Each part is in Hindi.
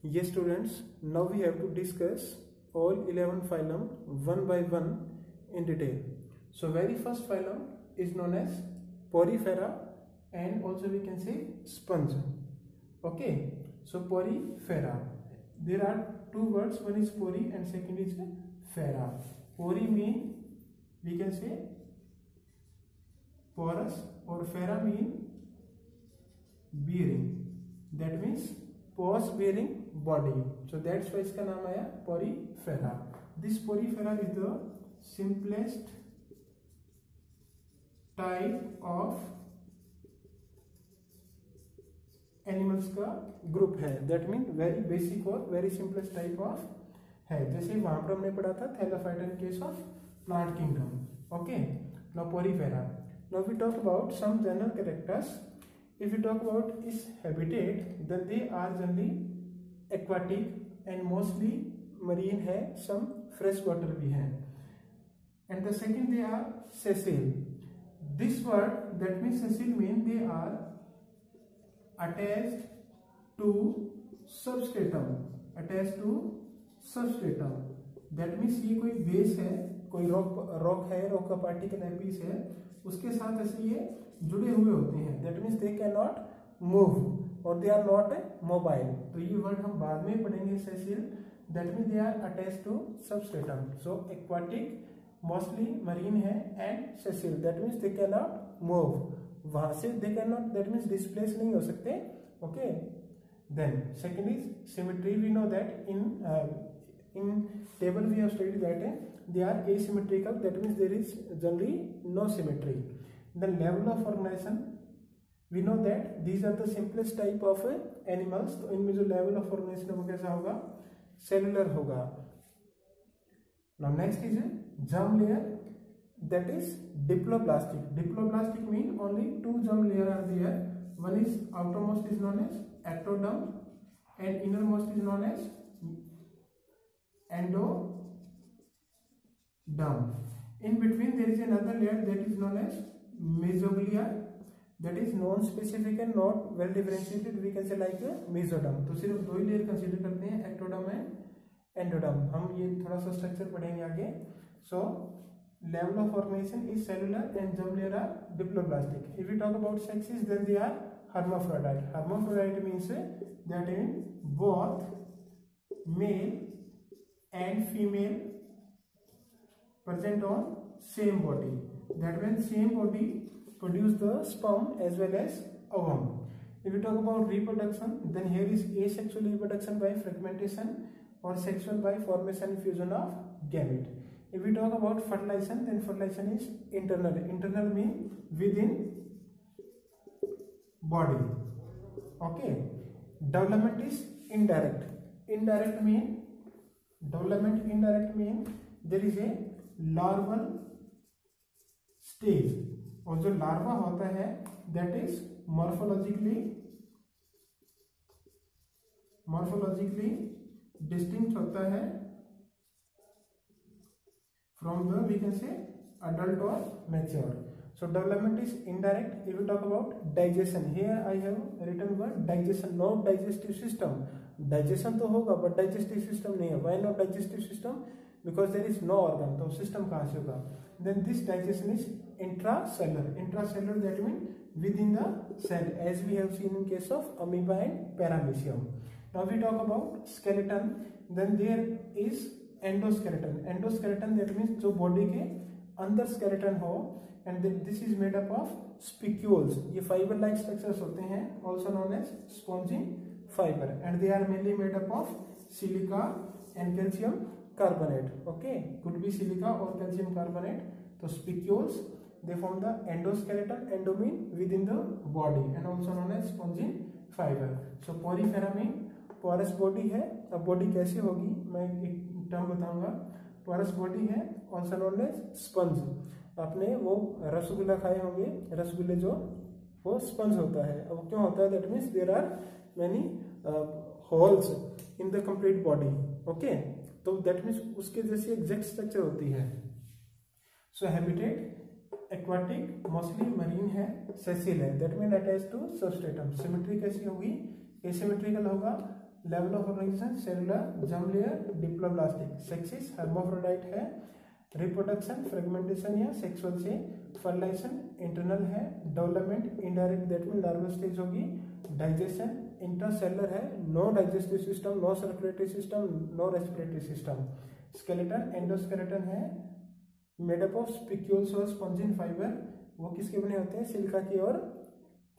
Yes students, now we have to discuss all 11 phylum one by one in detail. So very first phylum is known as Porifera, and also we can say sponge. Okay, so Porifera. There are two words, one is pori and second is fera. Pori mean we can say porous, or fera mean bearing. That means pores bearing body. So that's why इसका नाम आया Porifera. This Porifera is the simplest type of animals का ग्रुप है. दैट मीन वेरी बेसिक और वेरी सिंपलेस्ट टाइप ऑफ है. जैसे वहां पर हमने पढ़ा था thallophyta in case of plant kingdom. Okay, now Porifera. Now we talk about some general characters. If you talk about इस habitat, then they are generally aquatic and mostly marine है, सम फ्रेश वाटर भी है. And the second they are sessile. This word that mean Cecil mean they are attached to substratum. Attached to substratum. That means ये कोई बेस है, कोई रॉक है, रॉक का पार्टिकल पीस है, उसके साथ ऐसे ये जुड़े हुए होते हैं. That means they cannot move और they are not mobile. तो ये वर्ड हम बाद में पढ़ेंगे. Sessile, that means they are attached to substratum. So aquatic mostly marine है, and sessile that means they cannot move. वहां से they can not, that means displace नहीं हो सकते. Okay, then second is symmetry. We know that in table we have studied that they are asymmetrical. That means there is generally no symmetry. Then level of organisation, we know that these are the simplest type of animals. तो इनमें जो लेवल ऑफ ऑर्गेनाइजेशन वो कैसा होगा? सेलुलर होगा. Now next is germ layer, that is diploblastic. Diploblastic mean only two germ layer are there. One is outermost is known as ectoderm and innermost is known as endoderm. In between there is another layer that is known as mesoglia, that is non-specific and not well differentiated. We can say like mesoderm. तो सिर्फ दो ही लेयर कंसीडर करते हैं, ectoderm and endoderm. हम ये थोड़ा सा स्ट्रक्चर पढ़ेंगे आगे. So level of organization is cellular and germ layer are diploblastic. If we talk about sexes, then they are hermaphrodite. Hermaphrodite means that in both male and female present on same body. That means same body produce the sperm as well as ovum. If we talk about reproduction, then here is asexual reproduction by fragmentation or sexual by formation and fusion of gamete. If we talk about fertilization, then fertilization is internal. Internal mean within body. Okay. Development is indirect. Indirect mean there is a larval stage. और जो लार्वा होता है that is morphologically distinct होता है from the, we can say, adult or mature. So development is indirect. If we talk about digestion, here I have written word digestion, not digestive system. Digestion तो होगा but digestive system नहीं है. Why not digestive system? Because there is no organ. तो system कहाँ से होगा? Then this digestion is intracellular. Intracellular that means within the cell, as we have seen in case of amoeba and paramecium. Now we talk about skeleton. Then there is endoskeleton. Endoskeleton that means जो बॉडी के अंदर स्केलेटन हो, and this is made up of spicules. ये फाइबर लाइक स्ट्रक्चर्स होते हैं, also known as spongy fibre, and they are mainly made up of silica and calcium carbonate. Okay, could be silica और कैल्शियम कार्बोनेट. तो spicules they form the endoskeleton. Endo mean within the body and also known as spongy fibre. So Porifera mean porous body है. अब बॉडी कैसी होगी मैं एक टर्म बताऊंगा. पोरस बॉडी है, ऑल्सो नोन एज स्पंज. आपने वो रसगुल्ला खाए होंगे, रसगुल्ले जो वो स्पंज होता है. अब क्यों होता है? That means there are many holes in the complete body. Okay, तो दैट मीन्स उसके जैसी एग्जैक्ट स्ट्रक्चर होती है. So habitat aquatic mostly marine है, सेसिल है, that mean attach to substratum. Symmetry कैसी होगी? एसिमेट्रिकल होगा. Level of organisation cellular, germ layer diploblastic, sexes hermaphrodite है, रिप्रोडक्शन फ्रेगमेंटेशन या सेक्सुअल से, फर्टिलाइजेशन इंटरनल है, development indirect that mean larval stage होगी, डाइजेशन इंट्रासेलुलर है, no digestive system, no circulatory system, no respiratory system, skeleton endoskeleton है, मेड अप ऑफ स्पिक्यूल्स और स्पंजिन फाइबर, वो किसके बने होते हैं, सिलिका के और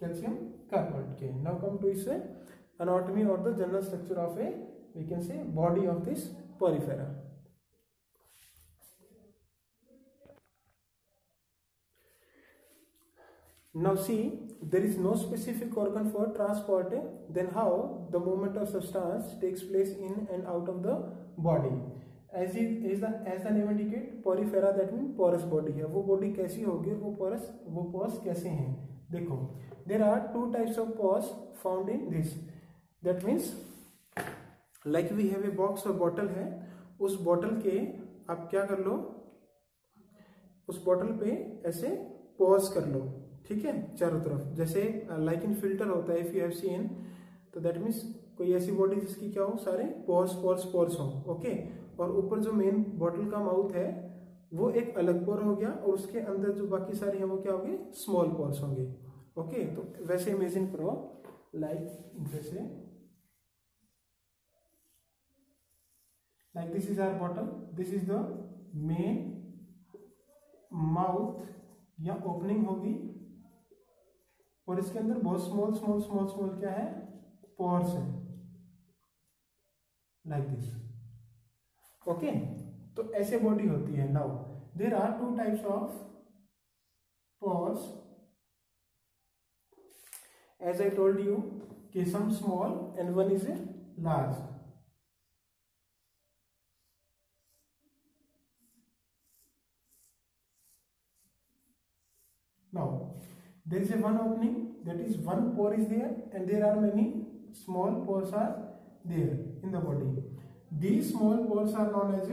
कैल्शियम कार्बोनेट के। नाउ कम टू इस anatomy or the general structure of a, we can say, body of this porifera. Now see, there is no specific organ for transport, then how the movement of substance takes place in and out of the body. As the name indicate, porifera that means porous body है, वो body कैसी होगी, वो pores कैसे हैं, देखो there are two types of pores found in this. That means like we have a box और bottle है, उस bottle के आप क्या कर लो, उस bottle पे ऐसे pause कर लो, ठीक है, चारों तरफ, जैसे like in filter होता है, if you have seen, तो that means कोई ऐसी बॉडी जिसकी क्या हो, सारे pores हो, ओके, और ऊपर जो मेन बॉटल का माउथ है वो एक अलग पोर हो गया, और उसके अंदर जो बाकी सारे हैं वो क्या होंगे, स्मॉल पोर्स होंगे, ओके। तो वैसे इमेजिन करो, लाइक जैसे like this is our bottle, this is the main mouth या ओपनिंग होगी, और इसके अंदर बहुत स्मॉल क्या है, पोर्स है, लाइक दिस, ओके। तो ऐसे बॉडी होती है। Now there are two types of pores, as I told you कि some small and one is large. Now there is a one opening, that is one pore is there, and there are many small pores are there in the body. These small pores are known as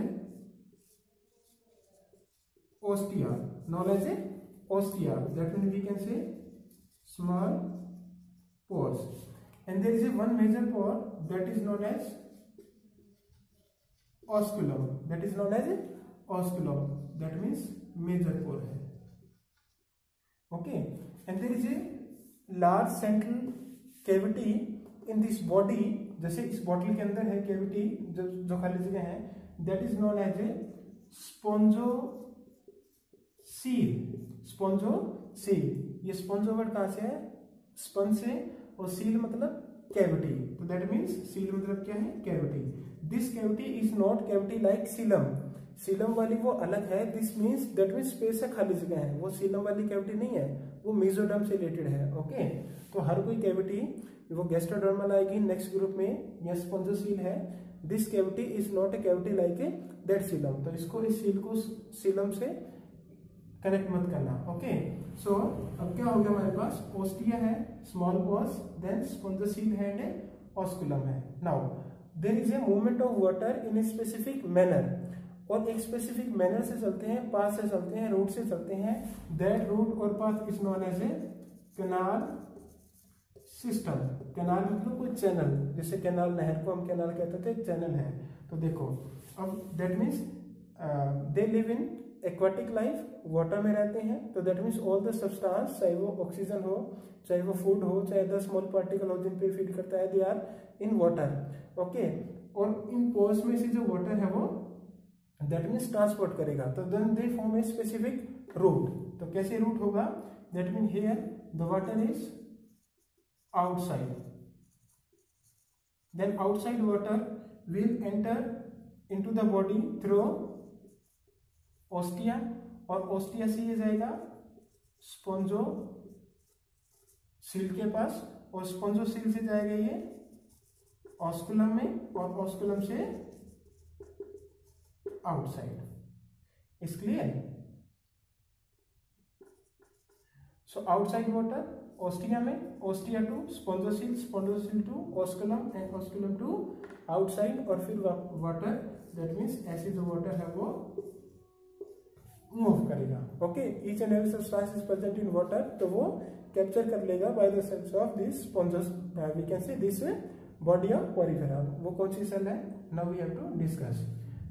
ostia, that means we can say small pores, and there is a one major pore that is known as osculum, that means major pore है, okay, and there is a large central cavity in this body, जैसे इस बॉटल के अंदर है कैविटी, जो खाली जगह है, that is known as a spongocoel. ये स्पॉन्जो वर्ड कहाँ से है, स्पंज से, और सील मतलब कैविटी, तो दैट मीन्स सील मतलब क्या है, cavity. This cavity is not cavity like coelom वाली वो अलग है, this means that means space है, खाली जगह है, वो सीलम वाली कैविटी नहीं है, वो मेसोडर्म से रिलेटेड है, ओके। तो हर कोई कैविटी वो गैस्ट्रोडर्मल आएगी नेक्स्ट ग्रुप में, यह स्पॉन्जोसील है। This cavity is not a cavity like a that coelom, तो इसको इस सील को सीलम से कनेक्ट मत करना, ओके। सो अब क्या हो गया हमारे पास, ओस्टिया है, स्मॉल पोर्स, देन स्पॉन्जोसील है एंड ऑस्कुलम है। Now there is a movement of water in a specific manner, और एक स्पेसिफिक मैनर से चलते हैं, पाथ से चलते हैं, रूट से चलते हैं, दैट रूट और path is known as a canal system. Canal मतलब कोई चैनल, जैसे कैनाल, नहर को हम कैनाल कहते थे, चैनल है। तो देखो अब that means they live in aquatic life, water में रहते हैं, तो that means all the substance, चाहे वो ऑक्सीजन हो, चाहे वो फूड हो, चाहे द स्मॉल पार्टिकल हो जिन पे फीड करता है, they are in water, okay. और इन पोर्स में से जो वाटर है वो दैट मीन्स ट्रांसपोर्ट करेगा, तो then they form a specific route. तो कैसे रूट होगा, that mean here the water is outside, then outside water will enter into the body through ostia, और ostia से ये जाएगा स्पॉन्जोसील के पास, और स्पॉन्जोसील से जाएगा ये ऑस्कुलम में, और ऑस्कुलम से outside. Is clear? So outside water ostia में, ostia to spongocoel, spongocoel to osculum, and osculum to outside, और फिर वाटर, दैट मीन्स ऐसे जो वाटर है वो मूव करेगा, okay. Each and every substance is present in water, तो वो कैप्चर कर लेगा by the cells of this sponges, we can say this body of Porifera, वो कौन सी सेल है, now we have to discuss.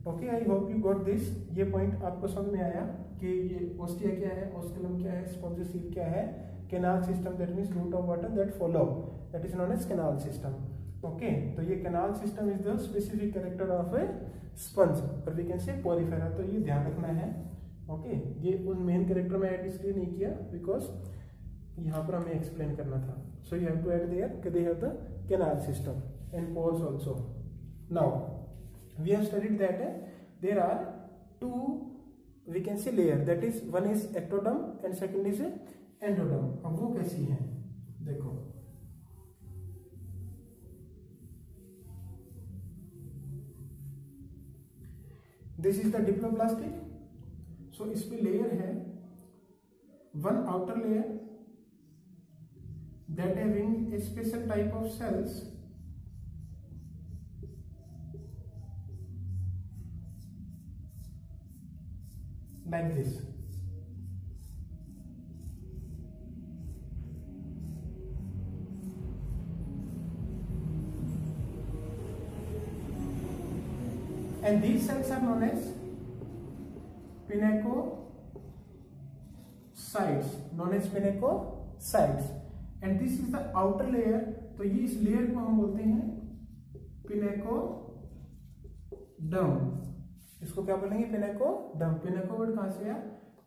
Okay, I hope you got this. ये पॉइंट आपको समझ में आया कि ये ओस्टिया क्या है, ओस्कुलम क्या है, स्पॉन्जियोसील क्या है, canal system that means route of water that follow, that is known as canal system. Okay, तो ये canal system is the specific character of a sponge और वी कैन से पोरिफेरा, तो ये ध्यान रखना है। ओके, ये उस मेन कैरेक्टर में ऐड इसलिए नहीं किया बिकॉज यहाँ पर हमें एक्सप्लेन करना था। So you have to add there कि they have the canal system and pores also. Now we have studied that there are two we can say layer, that is one is ectoderm and second is endoderm. अब वो कैसी हैं देखो, this is the diploblastic. So इस पे लेयर है, one outer layer that having a special type of cells like this. And these cells are known as pinacocytes, and this is the outer layer। तो ये इस लेयर को हम बोलते हैं पिनेकोडर्म। इसको क्या बोलेंगे, पिनेकोडर्म। पिनेको वर्ड कहां से आया,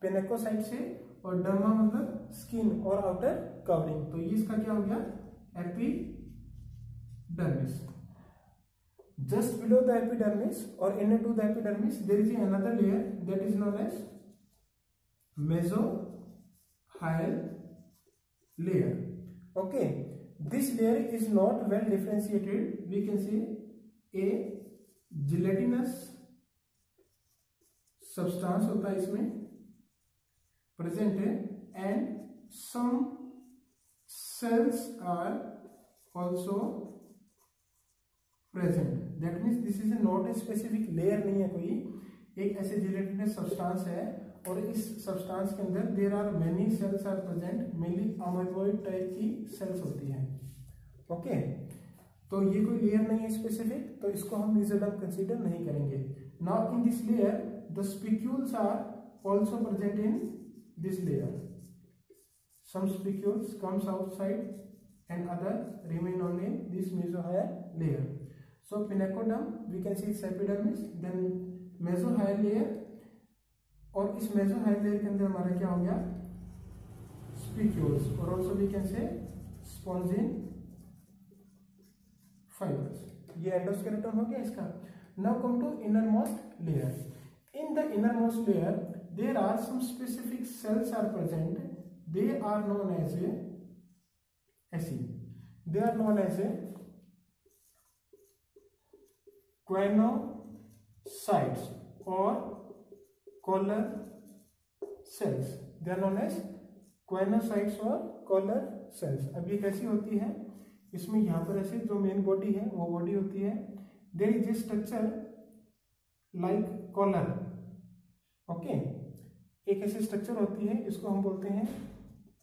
पिनेकोसाइट से, और डर्मा मतलब स्किन और आउटर कवरिंग, तो ये इसका क्या हो गया, epidermis. Just below the epidermis और inner to the epidermis there is another layer that is known as mesohyl layer। Okay, this layer is not well differentiated, we can say a gelatinous substance होता है इसमें present है, and some cells are also present, that means this is not a specific layer, नहीं है कोई, एक ऐसे gelatinous substance है और इस सब्सटेंस के अंदर there are many cells are present, mainly amoeboid type की सेल्स होती हैं। ओके, तो ये कोई लेयर नहीं है स्पेसिफिक, तो इसको हम मेसोडर्म कंसीडर नहीं करेंगे। Now in this layer the spicules are also present in this layer, some spicules comes outside and other remain only in this mesohyl layer. So pinacoderm we can see its epidermis, then mesohyl layer, और इस मेसोहाइल लेयर के अंदर हमारा क्या हो गया, स्पिक्यूल्स, और also we can say spongin fibres. ये एंडोस्केलेटन हो गया इसका। Now come to inner most layer. In the inner most layer there are some specific cells are present, they are known as choanocytes और collar cells, they are known as choanocytes और कॉलर सेल्स। अब ये कैसी होती है, इसमें यहाँ पर ऐसे जो मेन बॉडी है वो बॉडी होती है, there is a structure like collar. Okay, एक ऐसी स्ट्रक्चर होती है, इसको हम बोलते हैं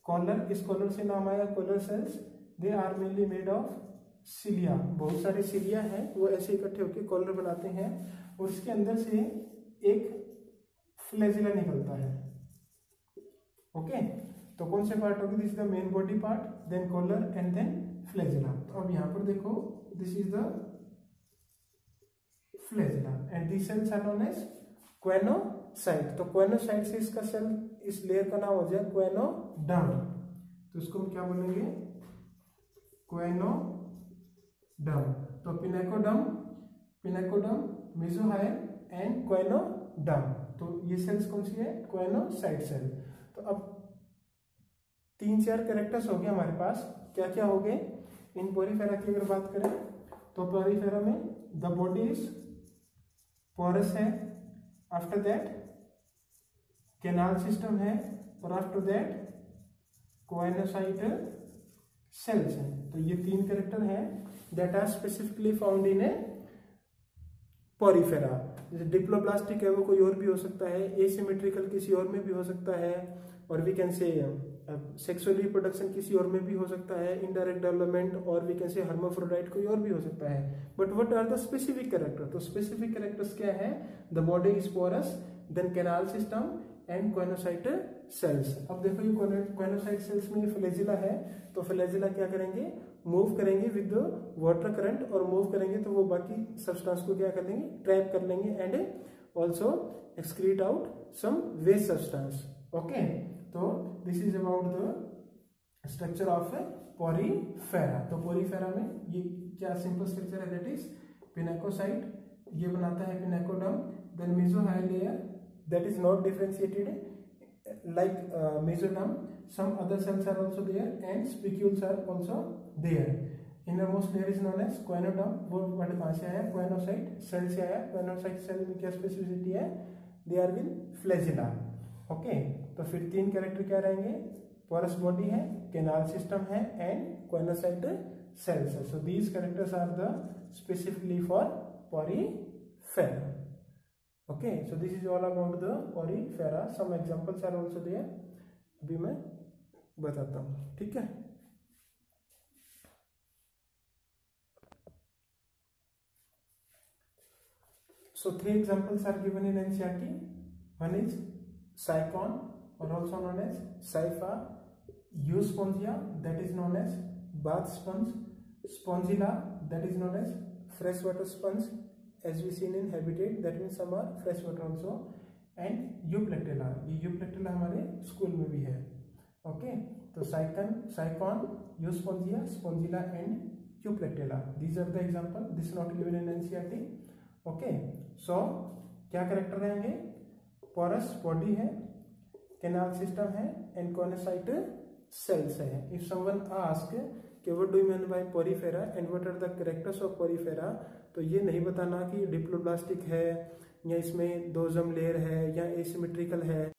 कॉलर। इस कॉलर से नाम आया collar cells. They are mainly made of cilia, बहुत सारे सिलिया हैं, वो ऐसे इकट्ठे होकर कॉलर बनाते हैं, और इसके अंदर से एक फ्लैजिला निकलता है। ओके, तो कौन से पार्ट होगी, this is the main body part, then collar and then flagella. तो अब यहां पर देखो, this is the flagella and this cells are known as choanocyte. तो क्वेनोसाइट से इसका सेल, इस लेयर का नाम हो जाए क्वेनोडर्म, तो इसको हम क्या बोलेंगे, क्वेनोडर्म। तो पिनेकोडर्म, मेसोहाइल एंड क्वेनोडर्म, तो ये सेल्स कौन सी है, क्वेनोसाइट सेल। तो अब 3-4 कैरेक्टर्स हो गए हमारे पास, क्या क्या हो गए इन पोरिफेरा की अगर बात करें, तो पोरिफेरा में द बॉडी इज पोरस है, आफ्टर दैट कैनाल सिस्टम है, और आफ्टर दैट क्वेनोसाइट सेल्स हैं। तो ये 3 कैरेक्टर हैं that are specifically found in a Porifera. जैसे डिप्लोब्लास्टिक है वो कोई और भी हो सकता है, एसिमेट्रिकल किसी और में भी हो सकता है, और we can say sexual reproduction किसी और में भी हो सकता है, इनडायरेक्ट डेवलपमेंट, और वी कैन से हर्माफ्रोडाइट कोई और भी हो सकता है। But what are the specific character? तो स्पेसिफिक कैरेक्टर्स क्या है? The body is porous, then canal system and choanocyte cells. अब देखो ये कॉइनोसाइट सेल्स में फ्लैजिला है, तो फ्लैजिला क्या करेंगे? मूव करेंगे विद वाटर करंट, और मूव करेंगे तो वो बाकी सब्सटेंस को क्या कर लेंगे? ट्रैप कर लेंगे and also excrete out some waste substance. Okay, तो this is about the structure of Porifera. तो पोरीफेरा में ये क्या सिंपल स्ट्रक्चर है? दैट इज पिनेकोसाइट, ये बनाता है pinacoderm, then mesohyl layer that is not differentiated like mesoderm. Some other cells are also there and spicules are also there. Innermost layer is known as coenoderm. वो वर्ड कहाँ से आया? कोइनोसाइट सेल से आया। कोइनोसाइट सेल में क्या स्पेसिफिसिटी है? They are with flagella. Okay, तो फिर तीन कैरेक्टर क्या रहेंगे? पोरस बॉडी है, कैनाल सिस्टम है एंड कोइनोसाइट सेल्स है। So these characters are the specifically for Porifera. Okay, so this is all about the porifera. Some examples are also there. अभी मैं बताता हूँ, ठीक है? So 3 examples are given in NCERT. One is Sycon, or also known as Sypha, Euspongia, that is known as bath sponge, Spongilla, that is known as freshwater sponge, as we seen in habitat, that means some are fresh water also, and Euplectella, ये Euplectella हमारे स्कूल में भी है। ओके, तो Sycon, Euspongia, Spongilla and Euplectella, these are the example. This is not given in NCERT. Okay, so क्या कैरेक्टर रहेंगे? पोरस बॉडी है, कैनाल सिस्टम है एंड कॉइनोसाइट सेल्स है। इफ समवन आस्क कि what do you mean by Porifera and what are the characters of Porifera, तो ये नहीं बताना कि डिप्लोब्लास्टिक है या इसमें दोजम लेयर है या एसिमेट्रिकल है।